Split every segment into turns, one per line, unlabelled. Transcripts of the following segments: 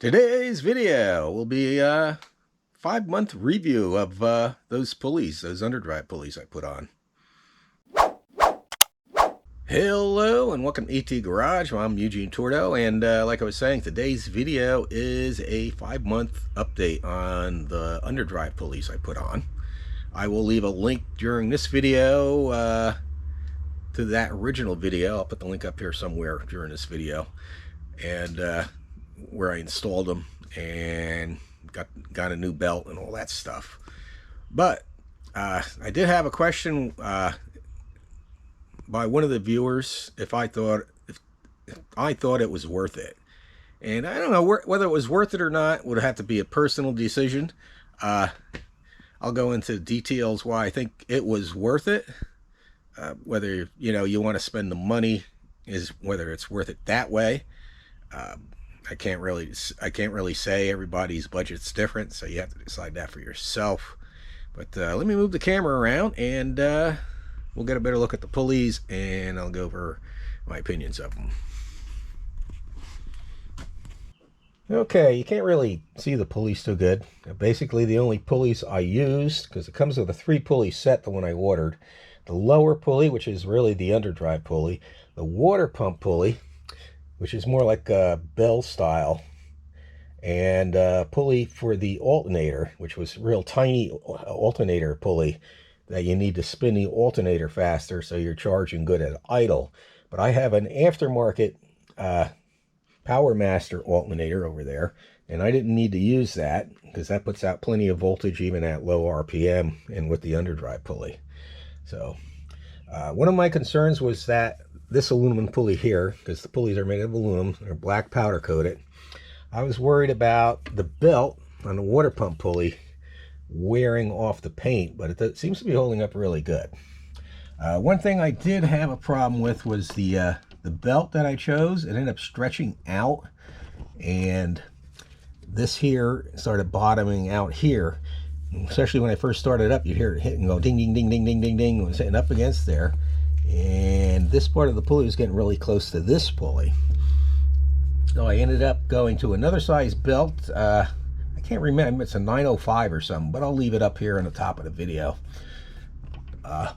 Today's video will be a 5-month review of those pulleys, those underdrive pulleys I put on. Hello and welcome to ET Garage. I'm Eugene Tordo, and like I was saying, today's video is a 5-month update on the underdrive pulleys I put on. I will leave a link during this video to that original video. I'll put the link up here somewhere during this video, and where I installed them and got a new belt and all that stuff. But I did have a question by one of the viewers if I thought it was worth it, and I don't know whether it was worth it or not. Would have to be a personal decision. I'll go into details why I think it was worth it. Whether you want to spend the money, is whether it's worth it that way. I can't really say. Everybody's budget's different, so you have to decide that for yourself. But let me move the camera around, and we'll get a better look at the pulleys, and I'll go over my opinions of them. Okay, you can't really see the pulleys too good. Basically, the only pulleys I used, because it comes with a 3-pulley set, the one I ordered. The lower pulley, which is really the underdrive pulley. The water pump pulley, which is more like a bell style, and pulley for the alternator, which was real tiny alternator pulley that you need to spin the alternator faster so you're charging good at idle. But I have an aftermarket Power Master alternator over there, and I didn't need to use that because that puts out plenty of voltage even at low RPM and with the underdrive pulley. So one of my concerns was that this aluminum pulley here, because the pulleys are made of aluminum, they're black powder coated. I was worried about the belt on the water pump pulley wearing off the paint, but it seems to be holding up really good. One thing I did have a problem with was the belt that I chose. It ended up stretching out, and this here started bottoming out here. Especially when I first started up, you'd hear it hit and go ding, ding, ding, ding, ding, ding, ding. It was hitting up against there. And this part of the pulley was getting really close to this pulley. So I ended up going to another size belt. I can't remember, it's a 905 or something, but I'll leave it up here on the top of the video. Now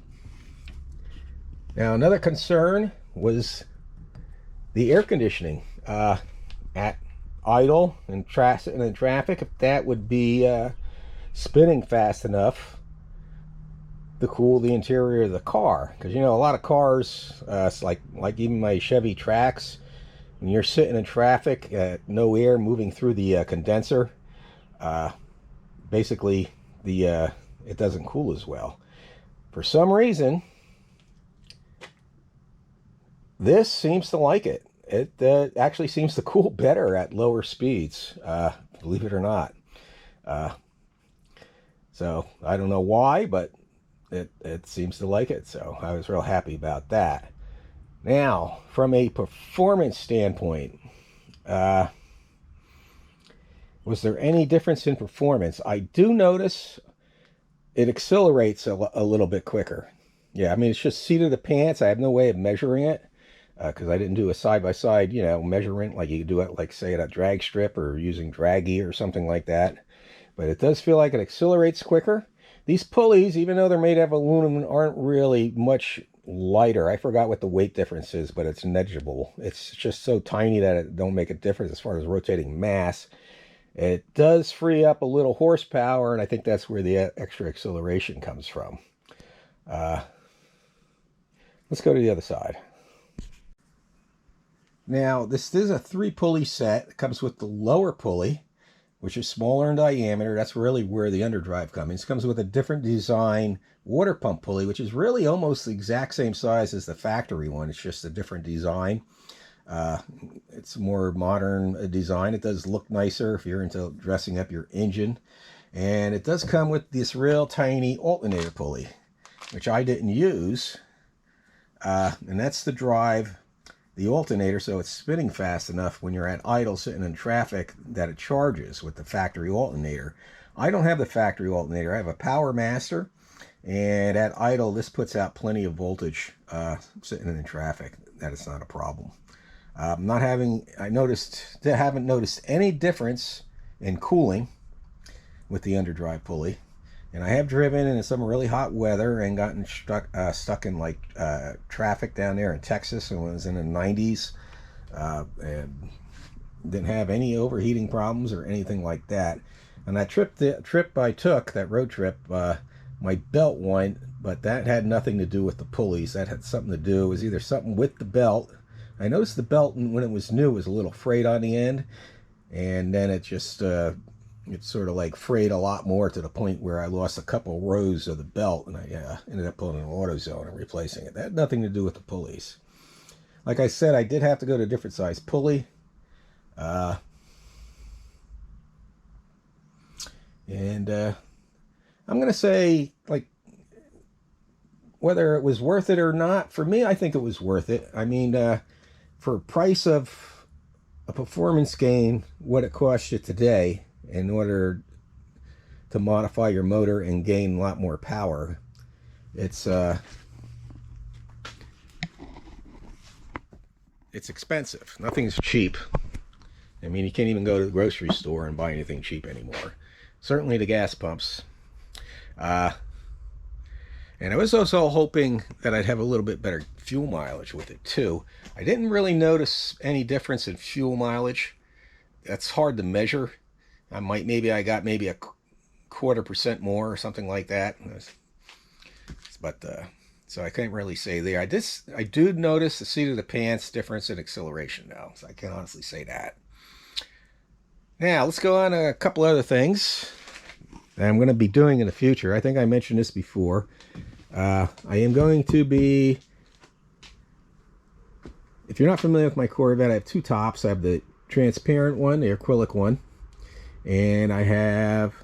another concern was the air conditioning at idle and in traffic, if that would be spinning fast enough to cool the interior of the car. Because a lot of cars, it's like even my Chevy Trax, when you're sitting in traffic, no air moving through the condenser, basically it doesn't cool as well. For some reason, this seems to like it. It actually seems to cool better at lower speeds, believe it or not. So I don't know why, but it seems to like it, so I was real happy about that. Now, from a performance standpoint, was there any difference in performance? I do notice it accelerates a little bit quicker. Yeah, I mean, it's just seat of the pants. I have no way of measuring it because I didn't do a side-by-side, measurement like you do it, like, say, at a drag strip or using Draggy or something like that. But it does feel like it accelerates quicker. These pulleys, even though they're made of aluminum, aren't really much lighter. I forgot what the weight difference is, but it's negligible. It's just so tiny that it don't make a difference as far as rotating mass. It does free up a little horsepower, and I think that's where the extra acceleration comes from. Let's go to the other side. Now, this is a 3-pulley set. It comes with the lower pulley, which is smaller in diameter. That's really where the underdrive comes. It comes with a different design water pump pulley, which is really almost the exact same size as the factory one. It's just a different design. It's a more modern design. It does look nicer if you're into dressing up your engine. And it does come with this real tiny alternator pulley, which I didn't use. And that's to drive the alternator so it's spinning fast enough when you're at idle sitting in traffic that it charges with the factory alternator. I don't have the factory alternator. I have a Power Master, and at idle this puts out plenty of voltage sitting in traffic. That is not a problem. Haven't noticed any difference in cooling with the underdrive pulley. And I have driven in some really hot weather and gotten stuck in like traffic down there in Texas, and was in the 90s, and didn't have any overheating problems or anything like that. And that trip I took, that road trip, my belt went, but that had nothing to do with the pulleys. That had something to do, it was either something with the belt. I noticed the belt when it was new was a little frayed on the end, and then it just it sort of like frayed a lot more to the point where I lost a couple rows of the belt, and I ended up putting an AutoZone and replacing it. That had nothing to do with the pulleys. Like I said, I did have to go to a different size pulley. And I'm going to say, like, whether it was worth it or not, for me, I think it was worth it. I mean, for price of a performance gain, what it costs you today in order to modify your motor and gain a lot more power, it's expensive. Nothing's cheap. I mean, you can't even go to the grocery store and buy anything cheap anymore. Certainly the gas pumps. And I was also hoping that I'd have a little bit better fuel mileage with it too. I didn't really notice any difference in fuel mileage. That's hard to measure. Maybe I got maybe a 1/4% more or something like that. But so I can't really say there. I do notice the seat of the pants difference in acceleration though. So I can honestly say that. Now let's go on to a couple other things that I'm going to be doing in the future. I think I mentioned this before. I am going to be, if you're not familiar with my Corvette, I have two tops. I have the transparent one, the acrylic one, and I have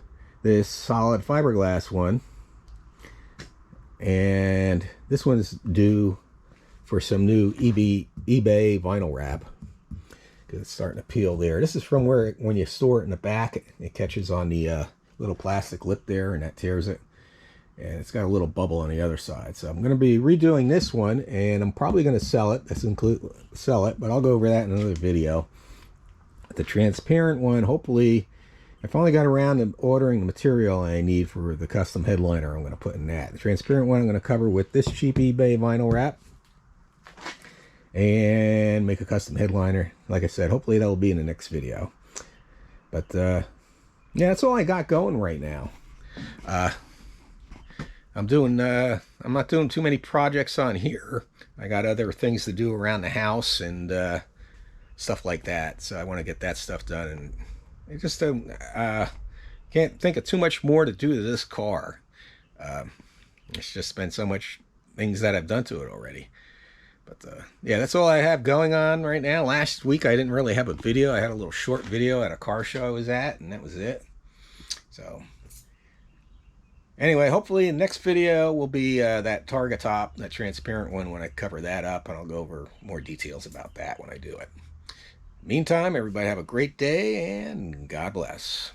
this solid fiberglass one. And this one is due for some new eBay vinyl wrap, because it's starting to peel there. This is from where, when you store it in the back, it catches on the little plastic lip there, and that tears it. And it's got a little bubble on the other side. So I'm going to be redoing this one, and I'm probably going to sell it. Sell it, but I'll go over that in another video. The transparent one, hopefully, I finally got around to ordering the material I need for the custom headliner I'm going to put in that. The transparent one I'm going to cover with this cheap eBay vinyl wrap and make a custom headliner. Like I said, hopefully that'll be in the next video. But yeah, that's all I got going right now. I'm not doing too many projects on here. I got other things to do around the house and stuff like that. So I want to get that stuff done, and I just can't think of too much more to do to this car. It's just been so much things that I've done to it already. But yeah, that's all I have going on right now. Last week I didn't really have a video. I had a little short video at a car show I was at, and that was it. So anyway, hopefully the next video will be that Targa top, that transparent one, when I cover that up, and I'll go over more details about that when I do it. Meantime, everybody have a great day, and God bless.